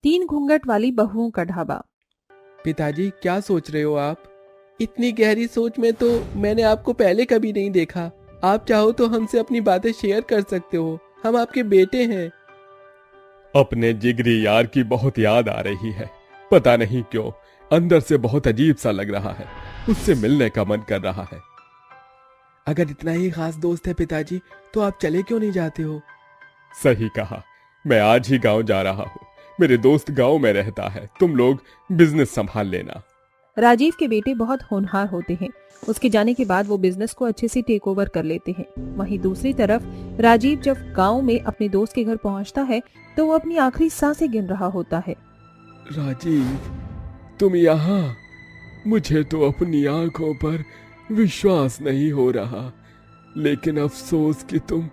तीन घूंघट वाली बहुओं का ढाबा। पिताजी, क्या सोच रहे हो आप? इतनी गहरी सोच में तो मैंने आपको पहले कभी नहीं देखा। आप चाहो तो हमसे अपनी बातें शेयर कर सकते हो, हम आपके बेटे हैं। अपने जिगरी यार की बहुत याद आ रही है। पता नहीं क्यों अंदर से बहुत अजीब सा लग रहा है। उससे मिलने का मन कर रहा है। अगर इतना ही खास दोस्त है पिताजी, तो आप चले क्यों नहीं जाते हो? सही कहा, मैं आज ही गांव जा रहा हूँ। मेरे दोस्त गांव में रहता है, तुम लोग बिजनेस संभाल लेना। राजीव के बेटे बहुत होनहार होते हैं। उसके जाने के बाद वो बिजनेस को अच्छे से टेक ओवर कर लेते हैं। वहीं दूसरी तरफ राजीव जब गांव में अपने दोस्त के घर पहुंचता है तो वो अपनी आखिरी सांसें गिन रहा होता है। राजीव, तुम यहाँ? मुझे तो अपनी आंखों पर विश्वास नहीं हो रहा, लेकिन अफसोस कि तुम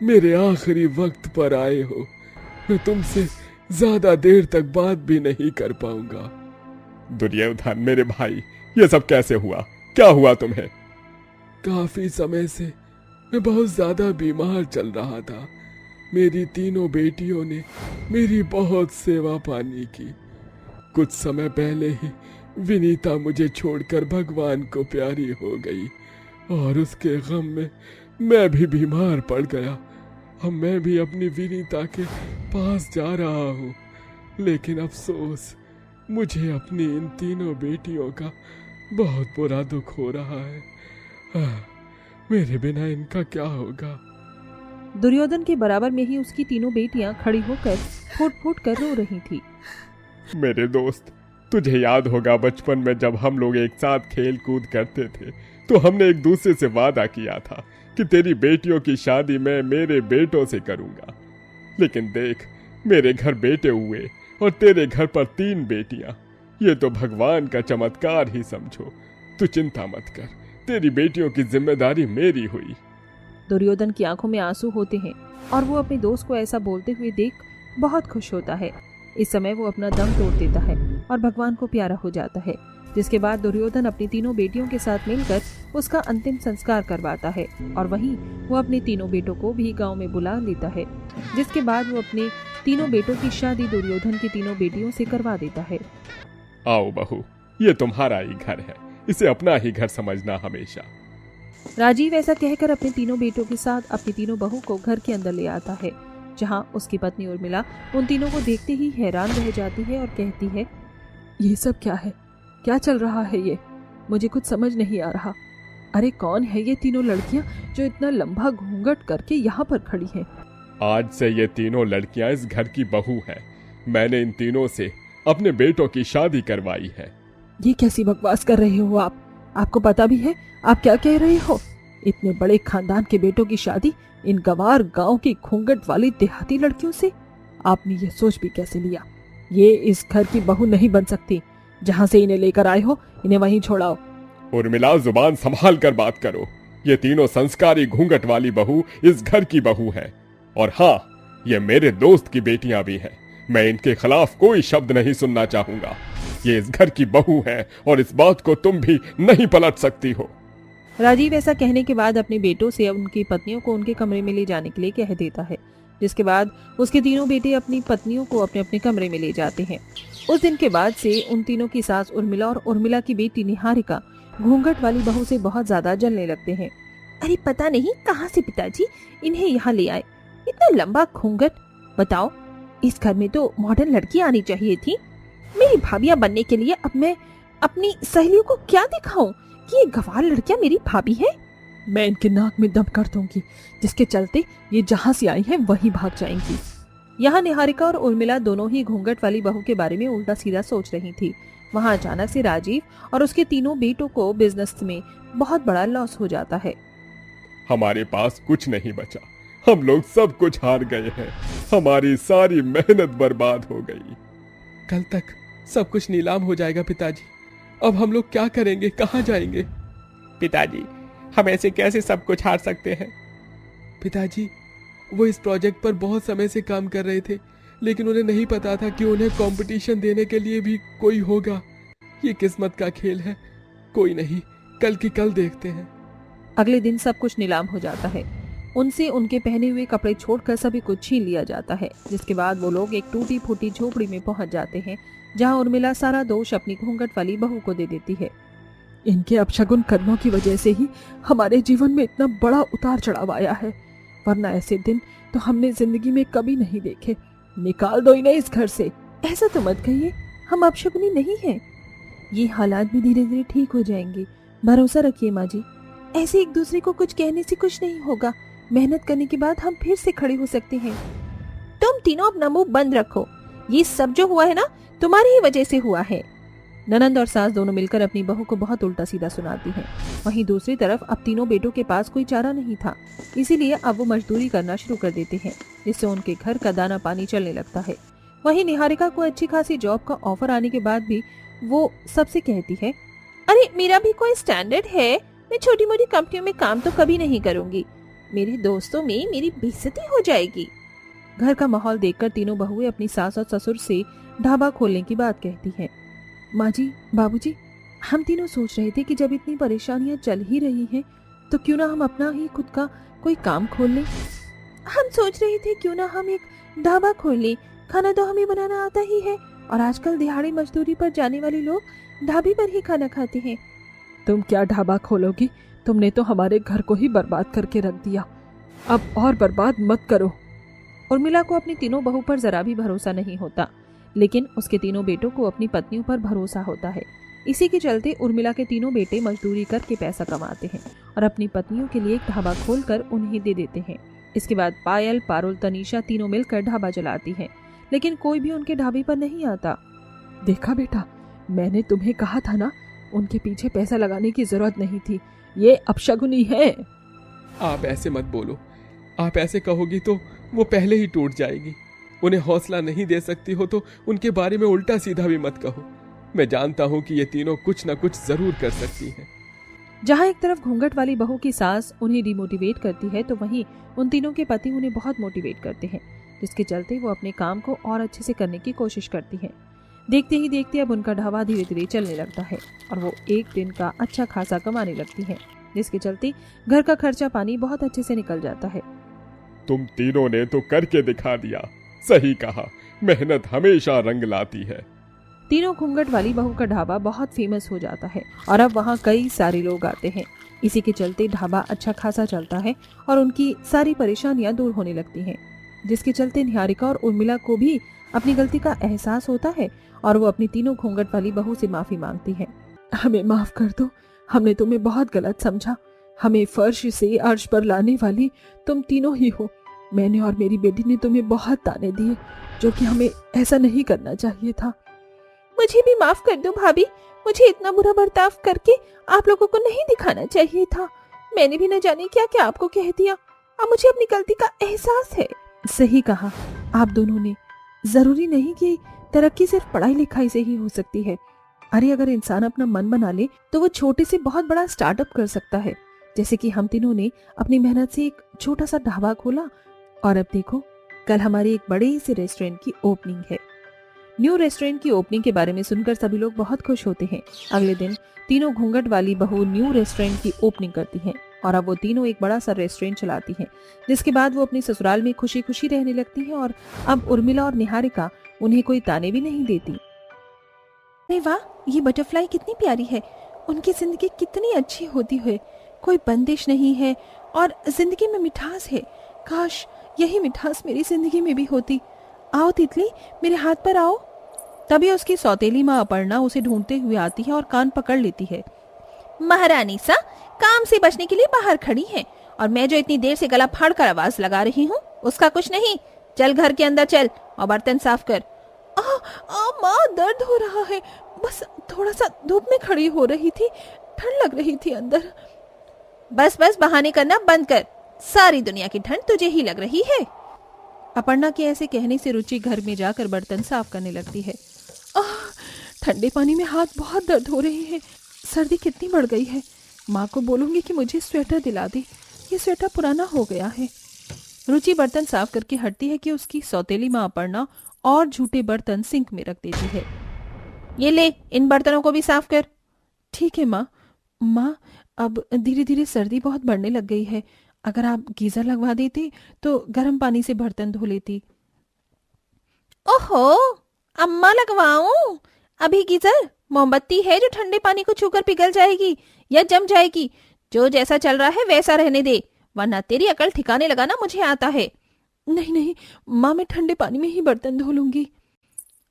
मेरे आखिरी वक्त पर आए हो। मैं तुमसे ज्यादा देर तक बात भी नहीं कर पाऊंगा। दुर्योधन मेरे भाई, ये सब कैसे हुआ? क्या हुआ तुम्हें? काफी समय से मैं बहुत ज्यादा बीमार चल रहा था। मेरी तीनों बेटियों ने मेरी बहुत सेवा पानी की। कुछ समय पहले ही विनीता मुझे छोड़कर भगवान को प्यारी हो गई और उसके गम में मैं भी बीमार पड़ गया। अब मैं भी अपनी विनीता के पास जा रहा हूँ, लेकिन अफसोस मुझे अपनी इन तीनों बेटियों का बहुत बुरा दुख हो रहा है। मेरे बिना इनका क्या होगा? दुर्योधन के बराबर में ही उसकी तीनों बेटियां खड़ी होकर फूट फूट कर रो रही थी। मेरे दोस्त, तुझे याद होगा बचपन में जब हम लोग एक साथ खेल कूद करते थे, तो हमने एक दूसरे से वादा किया था कि तेरी बेटियों की शादी मैं मेरे बेटों से करूंगा। लेकिन देख, मेरे घर बेटे हुए और तेरे घर पर 3 बेटियां। ये तो भगवान का चमत्कार ही समझो। तू चिंता मत कर, तेरी बेटियों की जिम्मेदारी मेरी हुई। दुर्योधन की आंखों में आंसू होते हैं और वो अपने दोस्त को ऐसा बोलते हुए देख बहुत खुश होता है। इस समय वो अपना दम तोड़ देता है और भगवान को प्यारा हो जाता है, जिसके बाद दुर्योधन अपनी तीनों बेटियों के साथ मिलकर उसका अंतिम संस्कार करवाता है और वहीं वो अपने तीनों बेटों को भी गांव में बुला लेता है, जिसके बाद वो अपने तीनों बेटों की शादी दुर्योधन की तीनों बेटियों से करवा देता है। आओ बहू, ये तुम्हारा ही घर है, इसे अपना ही घर समझना हमेशा। राजीव ऐसा कहकर अपने तीनों बेटों के साथ अपनी तीनों बहू को घर के अंदर ले आता है, जहां उसकी पत्नी उर्मिला उन तीनों को देखते ही हैरान रह जाती है और कहती है, ये सब क्या है? क्या चल रहा है? ये मुझे कुछ समझ नहीं आ रहा। अरे कौन है ये तीनों लड़कियां जो इतना लंबा घूंघट करके यहाँ पर खड़ी हैं? आज से ये तीनों लड़कियां इस घर की बहू हैं। मैंने इन तीनों से अपने बेटों की शादी करवाई है। ये कैसी बकवास कर रहे हो आप? आपको पता भी है आप क्या कह रहे हो? इतने बड़े खानदान के बेटों की शादी इन गंवार गांव की घूंघट वाली देहाती लड़कियों से? आपने ये सोच भी कैसे लिया? ये इस घर की बहू नहीं बन सकती। जहां से इन्हें लेकर आए हो, इन्हें वहीं छोड़ाओ। उर्मिला, जुबान संभाल कर बात करो। ये तीनों संस्कारी घूंघट वाली बहू इस घर की बहू है। और हाँ, ये मेरे दोस्त की बेटियां भी हैं। मैं इनके खिलाफ कोई शब्द नहीं सुनना चाहूंगा। ये इस घर की बहू है और इस बात को तुम भी नहीं पलट सकती हो। राजीव ऐसा कहने के बाद अपने बेटों से उनकी पत्नियों को उनके कमरे में ले जाने के लिए कह देता है, जिसके बाद उसके तीनों बेटे अपनी पत्नियों को अपने अपने कमरे में ले जाते हैं। उस दिन के बाद से उन तीनों की सास उर्मिला और उर्मिला की बेटी निहारिका घूंघट वाली बहू से बहुत ज्यादा जलने लगते हैं। अरे पता नहीं कहाँ से पिताजी इन्हें यहाँ ले आए, इतना लंबा घूंघट। बताओ, इस घर में तो मॉडर्न लड़की आनी चाहिए थी। मेरी भाभियां बनने के लिए अब मैं अपनी सहेलियों को क्या दिखाऊं कि ये गंवार लड़कियां मेरी भाभी है? मैं इनके नाक में दम कर दूंगी, जिसके चलते ये जहां से आई हैं वहीं भाग जाएंगी। यहाँ निहारिका और उर्मिला दोनों ही घूंघट वाली बहू के बारे में उल्टा सीधा सोच रही थी। वहाँ अचानक से राजीव और उसके तीनों बेटों को बिजनेस में बहुत बड़ा लॉस हो जाता है। हमारे पास कुछ नहीं बचा, हम लोग सब कुछ हार गए हैं। हमारी सारी मेहनत बर्बाद हो गई। कल तक सब कुछ नीलाम हो जाएगा पिताजी। अब हम लोग क्या करेंगे, कहाँ जाएंगे? पिताजी, हम ऐसे कैसे सब कुछ हार सकते हैं? पिताजी, वो इस प्रोजेक्ट पर बहुत समय से काम कर रहे थे, लेकिन उन्हें नहीं पता था कि उन्हें कंपटीशन देने के लिए भी कोई होगा। ये किस्मत का खेल है। कोई नहीं, कल की कल देखते हैं। अगले दिन सब कुछ नीलाम हो जाता है। उनसे उनके पहने हुए कपड़े छोड़कर सभी कुछ छीन लिया जाता है, जिसके बाद वो लोग एक टूटी फूटी झोपड़ी में पहुंच जाते हैं, जहां उर्मिला सारा दोष अपनी घूंघट वाली बहू को दे देती है। इनके अपशगुन कर्मों की वजह से ही हमारे जीवन में इतना बड़ा उतार चढ़ाव आया है, वरना ऐसे दिन तो हमने जिंदगी में कभी नहीं देखे। निकाल दो इन्हें इस घर से। ऐसा तो मत कहिए, हम अपशगुनी नहीं हैं। ये हालात भी धीरे धीरे ठीक हो जाएंगे, भरोसा रखिए माँ जी। ऐसे एक दूसरे को कुछ कहने से कुछ नहीं होगा, मेहनत करने के बाद हम फिर से खड़े हो सकते हैं। तुम तीनों अपना मुंह बंद रखो, ये सब जो हुआ है ना तुम्हारी ही वजह से हुआ है। ननंद और सास दोनों मिलकर अपनी बहू को बहुत उल्टा सीधा सुनाती हैं। वहीं दूसरी तरफ अब तीनों बेटों के पास कोई चारा नहीं था, इसीलिए अब वो मजदूरी करना शुरू कर देते हैं, जिससे उनके घर का दाना पानी चलने लगता है। वहीं निहारिका को अच्छी खासी जॉब का ऑफर आने के बाद भी वो सबसे कहती है, अरे मेरा भी कोई स्टैंडर्ड है, मैं छोटी मोटी कंपनियों में काम तो कभी नहीं करूंगी, मेरे दोस्तों में मेरी बेइज्जती हो जाएगी। घर का माहौल देखकर तीनों बहुएं अपनी सास और ससुर से ढाबा खोलने की बात कहती हैं। माँ जी, बाबूजी, हम तीनों सोच रहे थे कि जब इतनी परेशानियां चल ही रही हैं, तो क्यों ना हम अपना ही खुद का कोई काम खोल लें। हम सोच रहे थे क्यों ना हम एक ढाबा खोल लें, खाना तो हमें बनाना आता ही है, और आजकल दिहाड़ी मजदूरी पर जाने वाले लोग ढाबे पर ही खाना खाते हैं। तुम क्या ढाबा खोलोगी? तुमने तो हमारे घर को ही बर्बाद करके रख दिया, अब और बर्बाद मत करो। उर्मिला को अपनी तीनों बहू पर जरा भी भरोसा नहीं होता, लेकिन उसके तीनों बेटों को अपनी पत्नियों पर भरोसा होता है। इसी के चलते उर्मिला के तीनों बेटे मजदूरी करके पैसा कमाते हैं और अपनी पत्नियों के लिए एक ढाबा खोलकर उन्हें दे देते हैं। इसके बाद पायल, पारुल, तनीषा तीनों मिलकर ढाबा चलाती हैं, लेकिन कोई भी उनके ढाबे पर नहीं आता। देखा बेटा, मैंने तुम्हें कहा था ना, उनके पीछे पैसा लगाने की जरूरत नहीं थी, ये अपशगुनी है। आप ऐसे मत बोलो, आप ऐसे कहोगी तो वो पहले ही टूट जाएगी। उन्हें हौसला नहीं दे सकती हो तो उनके बारे में उल्टा सीधा भी मत कहो। मैं जानता हूँ कि ये तीनों कुछ न कुछ जरूर कर सकती हैं। जहाँ एक तरफ घूंघट वाली बहू की सास उन्हें डिमोटिवेट करती है, तो वहीं उन तीनों के पति उन्हें बहुत मोटिवेट करते हैं, जिसके चलते वो अपने काम को और अच्छे से करने की कोशिश करती हैं। देखते ही देखते अब उनका ढाबा धीरे धीरे चलने लगता है और वो एक दिन का अच्छा खासा कमाने लगती हैं, जिसके चलते घर का खर्चा पानी बहुत अच्छे से निकल जाता है। तुम तीनों ने तो करके दिखा दिया। सही कहा, मेहनत हमेशा रंग लाती है। तीनों घूंघट वाली बहू का ढाबा बहुत फेमस हो जाता है और अब वहाँ कई सारे लोग आते हैं। इसी के चलते ढाबा अच्छा खासा चलता है और उनकी सारी परेशानियां दूर होने लगती हैं, जिसके चलते निहारिका और उर्मिला को भी अपनी गलती का एहसास होता है और वो अपनी तीनों घूंघट वाली बहू से माफी मांगती है। हमें माफ कर दो, हमने तुम्हें बहुत गलत समझा। हमें फर्श से अर्श पर लाने वाली तुम तीनों ही हो। मैंने और मेरी बेटी ने तुम्हें बहुत ताने दिए, जो कि हमें ऐसा नहीं करना चाहिए था। मुझे भी माफ कर दो भाभी, मुझे इतना बुरा बर्ताव करके आप लोगों को नहीं दिखाना चाहिए था। मैंने भी न जाने क्या क्या आपको कह दिया। अब मुझे अपनी गलती का एहसास है। सही कहा आप दोनों ने। जरूरी नहीं कि तरक्की सिर्फ पढ़ाई लिखाई से ही हो सकती है। अरे अगर इंसान अपना मन बना ले तो वो छोटे से बहुत बड़ा स्टार्टअप कर सकता है, जैसे कि हम तीनों ने अपनी मेहनत से एक छोटा सा ढाबा खोला और अब देखो कल हमारी एक बड़े से रेस्टोरेंट की ओपनिंग है। न्यू रेस्टोरेंट की ओपनिंग के बारे में सुनकर सभी लोग बहुत खुश होते हैं। अगले दिन तीनों घूंघट वाली बहू न्यू रेस्टोरेंट की ओपनिंग करती हैं और अब वो तीनों एक बड़ा सा रेस्टोरेंट चलाती हैं, जिसके बाद वो अपनी ससुराल में खुशी खुशी रहने लगती हैं और अब उर्मिला और निहारिका उन्हें कोई ताने भी नहीं देती। अरे वाह, ये बटरफ्लाई कितनी प्यारी है, उनकी जिंदगी कितनी अच्छी होती है, कोई बंदिश नहीं है और जिंदगी में मिठास है। काश यही मिठास मेरी जिंदगी में भी होती। आओ तितली, मेरे हाथ पर आओ। तभी उसकी सौतेली माँ अपर्णा उसे ढूंढते हुए आती है और कान पकड़ लेती है। महारानी सा काम से बचने के लिए बाहर खड़ी हैं और मैं जो इतनी देर से गला फाड़ कर आवाज लगा रही हूँ उसका कुछ नहीं। चल घर के अंदर चल और बर्तन साफ कर। माँ, दर्द हो रहा है, बस थोड़ा सा धूप में खड़ी हो रही थी, ठंड लग रही थी अंदर। बस बस बहाने करना बंद कर, सारी दुनिया की ठंड तुझे ही लग रही है। अपर्णा के ऐसे कहने से रुचि घर में जाकर बर्तन साफ करने लगती है। ठंडे पानी में हाथ बहुत दर्द हो रहे हैं, सर्दी कितनी बढ़ गई है। माँ को बोलूंगी कि मुझे स्वेटर दिला दे, ये स्वेटर पुराना हो गया है। रुचि बर्तन साफ करके हटती है कि उसकी सौतेली माँ अपर्णा और झूठे बर्तन सिंक में रख देती है। ये ले, इन बर्तनों को भी साफ कर। ठीक है माँ। माँ, अब धीरे धीरे सर्दी बहुत बढ़ने लग गई है, अगर आप गीजर लगवा देते तो गर्म पानी से बर्तन धो लेती। ओहो, अम्मा लगवाऊं? अभी गीजर मोमबत्ती है जो ठंडे पानी को छूकर पिघल जाएगी या जम जाएगी। जो जैसा चल रहा है वैसा रहने दे, वरना तेरी अकल ठिकाने लगाना मुझे आता है। नहीं नहीं माँ, मैं ठंडे पानी में ही बर्तन धो लूंगी।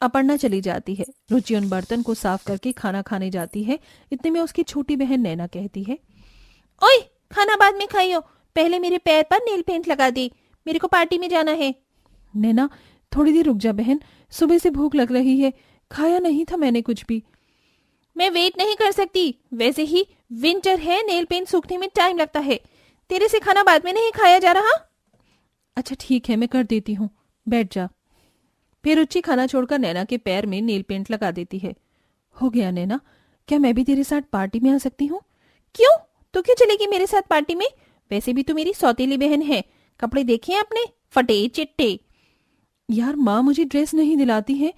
अपर्णा चली जाती है। रुचि उन बर्तन को साफ करके खाना खाने जाती है। इतने में उसकी छोटी बहन नैना कहती है, ओए, खाना बाद में खाइयो, पहले मेरे पैर पर नेल पेंट लगा दे, मेरे को पार्टी में जाना है। नैना थोड़ी देर रुक जा बहन, सुबह से भूख लग रही है, खाया नहीं था मैंने कुछ भी। मैं वेट नहीं कर सकती, वैसे ही विंटर है, नेल पेंट सूखने में टाइम लगता है। तेरे से खाना बाद में नहीं खाया जा रहा। अच्छा ठीक है, मैं कर देती हूँ, बैठ जा। फिर रुचि खाना छोड़कर नैना के पैर में नेल पेंट लगा देती है। हो गया नैना, क्या मैं भी तेरे साथ पार्टी में आ सकती हूँ? क्यों? तो क्यों चलेगी मेरे साथ पार्टी में? वैसे भी तू मेरी सौतेली बहन है, कपड़े देखे हैं अपने, फटे चिट्टे। यार माँ मुझे ड्रेस नहीं दिलाती है,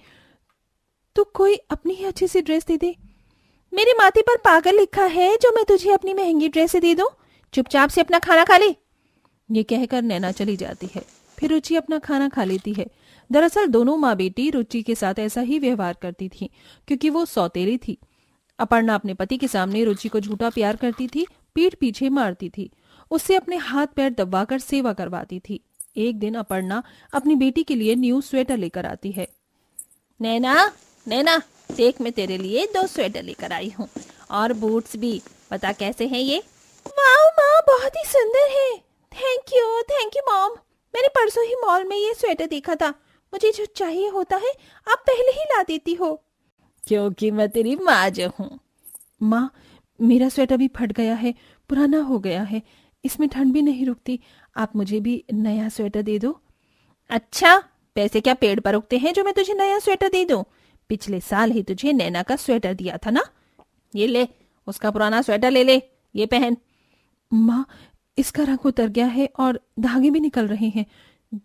तो कोई अपनी ही अच्छी सी ड्रेस दे दे। मेरे माथे पर पागल लिखा है जो मैं तुझे अपनी महंगी ड्रेस दे दूं? चुपचाप से अपना खाना खा ले। ये कहकर नैना चली जाती है। फिर रुचि अपना खाना खा लेती है। दरअसल दोनों माँ बेटी रुचि के साथ ऐसा ही व्यवहार करती थी, क्योंकि वो सौतेली थी। अपर्णा अपने पति के सामने रुचि को झूठा प्यार करती थी, पीठ पीछे मारती थी, उससे अपने हाथ पैर दबाकर सेवा करवाती थी। एक दिन अपर्णा अपनी बेटी के लिए न्यू स्वेटर लेकर आती है। नैना, नैना, देख मैं तेरे लिए 2 स्वेटर लेकर आई हूँ, और बूट्स भी। पता कैसे हैं ये? वाह माँ, बहुत ही सुंदर है। Thank you mom. मैंने परसों ही मॉल में ये स्वेटर देखा था। मुझे जो चाहिए होता है आप पहले ही ला देती हो, क्योंकि मैं तेरी माँ जो हूँ। माँ मेरा स्वेटर भी फट गया है, पुराना हो गया है, इसमें ठंड भी नहीं रुकती, आप मुझे भी नया स्वेटर दे दो। अच्छा, पैसे क्या पेड़ पर उगते हैं जो मैं तुझे नया स्वेटर दे दूं? पिछले साल ही तुझे नैना का स्वेटर दिया था ना, ये ले, उसका पुराना स्वेटर ले ले, ये पहन। माँ इसका रंग उतर गया है और धागे भी निकल रहे हैं,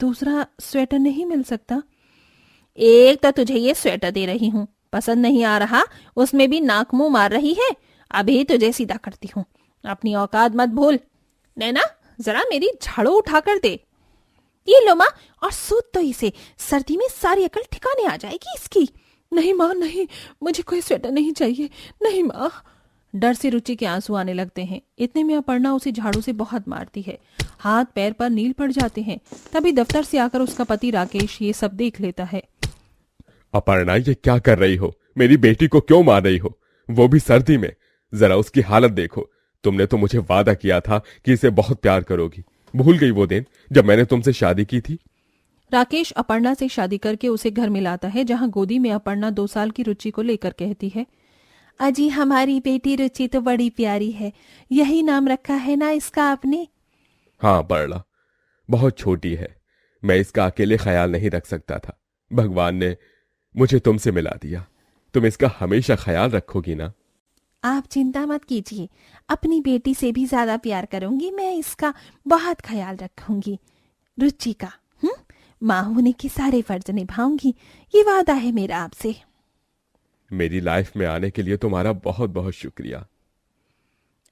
दूसरा स्वेटर नहीं मिल सकता? एक तो तुझे ये स्वेटर दे रही हूँ, पसंद नहीं आ रहा, उसमें भी नाक मुंह मार रही है। अभी तुझे सीधा करती हूँ, अपनी औकात मत भूल। नैना, जरा मेरी झाड़ू उठा कर दे। ये लो माँ, और सूत तो इसे, सर्दी में सारी अकल ठिकाने आ जाएगी इसकी। नहीं माँ नहीं, मुझे कोई स्वेटर नहीं चाहिए, नहीं माँ। डर से रुचि के आंसू आने लगते हैं। इतने में अपर्णा उसे झाड़ू से बहुत मारती है, हाथ पैर पर नील पड़ जाते हैं। तभी दफ्तर से आकर उसका पति राकेश ये सब देख लेता है। अपर्णा, ये क्या कर रही हो? मेरी बेटी को क्यों मार रही हो, वो भी सर्दी में? जरा उसकी हालत देखो। तुमने तो मुझे वादा किया था कि इसे बहुत प्यार करोगी, भूल गई वो दिन जब मैंने तुमसे शादी की थी? राकेश अपर्णा से शादी करके उसे घर में लाता है, जहां गोदी में अपर्णा 2 साल की रुचि को लेकर कहती है, अजी हमारी बेटी रुचि तो बड़ी प्यारी है, यही नाम रखा है ना इसका आपने? हाँ पर्णा, बहुत छोटी है, मैं इसका अकेले ख्याल नहीं रख सकता था, भगवान ने मुझे तुमसे मिला दिया। तुम इसका हमेशा ख्याल रखोगी ना? आप चिंता मत कीजिए, अपनी बेटी से भी ज्यादा प्यार करूंगी मैं, इसका बहुत ख्याल रखूंगी। रुचि का माँ होने के सारे फर्ज निभाऊंगी, ये वादा है मेरा आपसे। मेरी लाइफ में आने के लिए तुम्हारा बहुत बहुत शुक्रिया।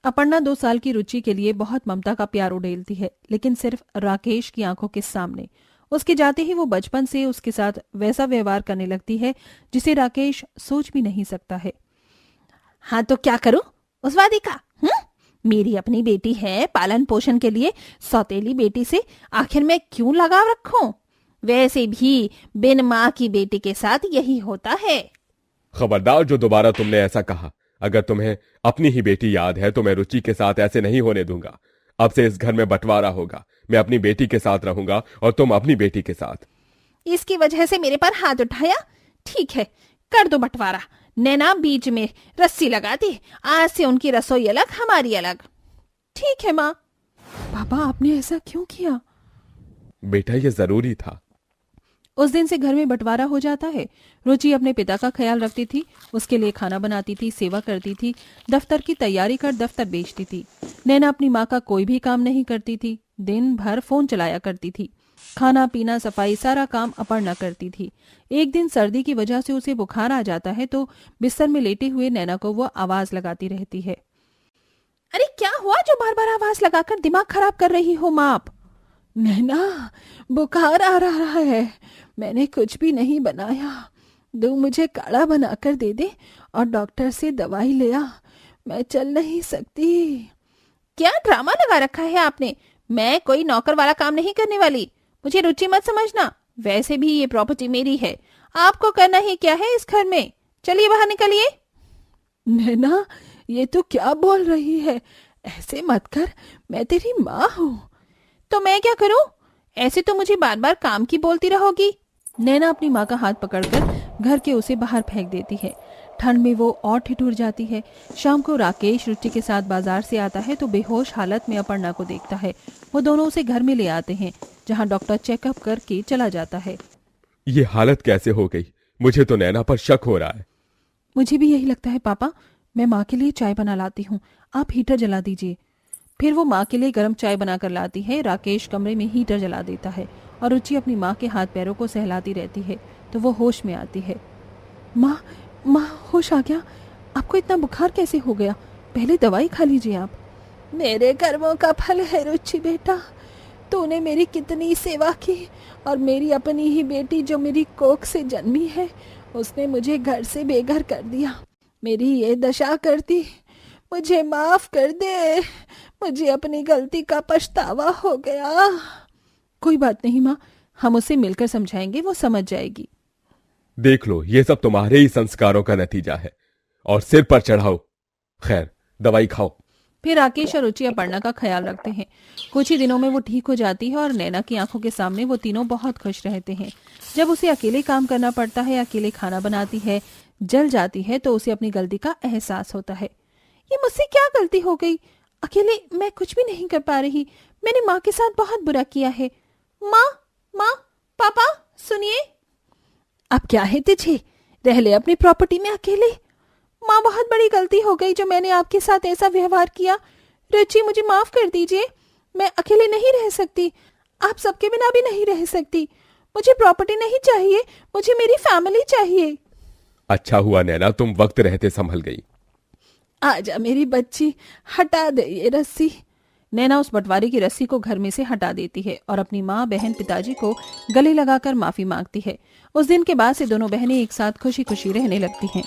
अपर्णा 2 साल की रुचि के लिए बहुत ममता का प्यार उड़ेलती है, लेकिन सिर्फ राकेश की आंखों के सामने। उसके जाते ही वो बचपन से उसके साथ वैसा व्यवहार करने लगती है जिसे राकेश सोच भी नहीं सकता है। हाँ तो क्या करूं उस वादे का? मेरी अपनी बेटी है, पालन पोषण के लिए सौतेली बेटी से आखिर मैं क्यों लगाव रखूं? वैसे भी बिन माँ की बेटी के साथ यही होता है। खबरदार जो दोबारा तुमने ऐसा कहा। अगर तुम्हें अपनी ही बेटी याद है तो मैं रुचि के साथ ऐसे नहीं होने दूंगा। अब से इस घर में बंटवारा होगा, मैं अपनी बेटी के साथ रहूंगा और तुम अपनी बेटी के साथ। इसकी वजह से मेरे पर हाथ उठाया? ठीक है, कर दो बंटवारा। नैना बीच में रस्सी लगा दी, आज से उनकी रसोई अलग, हमारी अलग। ठीक है माँ। पापा आपने ऐसा क्यों किया? बेटा ये जरूरी था। उस दिन से घर में बंटवारा हो जाता है। रुचि अपने पिता का ख्याल रखती थी, उसके लिए खाना बनाती थी, सेवा करती थी, दफ्तर की तैयारी कर दफ्तर बेचती थी। नैना अपनी माँ का कोई भी काम नहीं करती थी, दिन भर फोन चलाया करती थी। खाना पीना सफाई सारा काम अपर्णा करती थी। एक दिन सर्दी की वजह से उसे बुखार आ जाता है तो बिस्तर में लेटे हुए नैना को वो आवाज लगाती रहती है, अरे क्या हुआ जो बार बार आवाज लगाकर दिमाग खराब कर रही हो माँ आप? नैना, बुखार आ रहा है। मैंने कुछ भी नहीं बनाया। तू मुझे काढ़ा बनाकर दे दे और डॉक्टर से दवाई ले आ। मैं चल नहीं सकती। क्या ड्रामा लगा रखा है आपने? मैं कोई नौकर वाला काम नहीं करने वाली। मुझे रुचि मत समझना। वैसे भी ये प्रॉपर्टी मेरी है। आपको करना ही क्या है इस घर में? चलिए बाहर निकलिए। नैना, ये तू क्या बोल रही है? ऐसे मत कर, मैं तेरी माँ हूँ। तो मैं क्या करूं? ऐसे तो मुझे बार बार काम की बोलती रहोगी। नैना अपनी माँ का हाथ पकड़कर घर के उसे बाहर फेंक देती है। ठंड में वो और ठिठुर जाती है। शाम को राकेश रुचि के साथ बाजार से आता है तो बेहोश हालत में अपर्णा को देखता है। वो दोनों उसे घर में ले आते हैं, जहाँ डॉक्टर चेकअप करके चला जाता है। ये हालत कैसे हो गई? मुझे तो नैना पर शक हो रहा है। मुझे भी यही लगता है पापा। मैं माँ के लिए चाय बना लाती हूँ, आप हीटर जला दीजिए। फिर वो माँ के लिए गर्म चाय बनाकर लाती है। राकेश कमरे में हीटर जला देता है और रुचि अपनी माँ के हाथ पैरों को सहलाती रहती है तो वो होश में आती है। माँ, माँ, होश आ गया? आपको इतना बुखार कैसे हो गया? पहले दवाई खा लीजिए आप। मेरे कर्मों का फल है रुचि बेटा। तूने मेरी कितनी सेवा की और मेरी अपनी ही बेटी जो मेरी कोख से जन्मी है, उसने मुझे घर से बेघर कर दिया। मेरी ये दशा कर दी। मुझे माफ कर दे। मुझे अपनी गलती का पछतावा हो गया। कोई बात नहीं माँ, हम उसे मिलकर समझाएंगे, वो समझ जाएगी। देख लो, ये सब तुम्हारे ही संस्कारों का नतीजा है और सिर पर चढ़ाओ। खैर, दवाई खाओ। फिर राकेश और रुचि अपर्णा का ख्याल रखते हैं। कुछ ही दिनों में वो ठीक हो जाती है और नैना की आंखों के सामने वो तीनों बहुत खुश रहते हैं। जब उसे अकेले काम करना पड़ता है, अकेले खाना बनाती है, जल जाती है, तो उसे अपनी गलती का एहसास होता है। ये मुझसे क्या गलती हो गई? अकेले मैं कुछ भी नहीं कर पा रही। मैंने माँ के साथ बहुत बुरा किया है। माँ, माँ, पापा, सुनिए। अब क्या है तुझे? रह ले अपनी प्रॉपर्टी में अकेले। माँ, बहुत बड़ी गलती हो गई जो मैंने आपके साथ ऐसा व्यवहार किया। रुचि, मुझे माफ कर दीजिए। मैं अकेले नहीं रह सकती। आप सबके बिना भी नहीं रह सकती। मुझे प्रॉपर्टी नहीं चाहिए, मुझे मेरी फैमिली चाहिए। अच्छा हुआ नैना, तुम वक्त रहते संभल गई। आजा मेरी बच्ची, हटा दे ये रस्सी। नैना उस बंटवारे की रस्सी को घर में से हटा देती है और अपनी माँ, बहन, पिताजी को गले लगाकर माफी मांगती है। उस दिन के बाद से दोनों बहनें एक साथ खुशी खुशी रहने लगती हैं।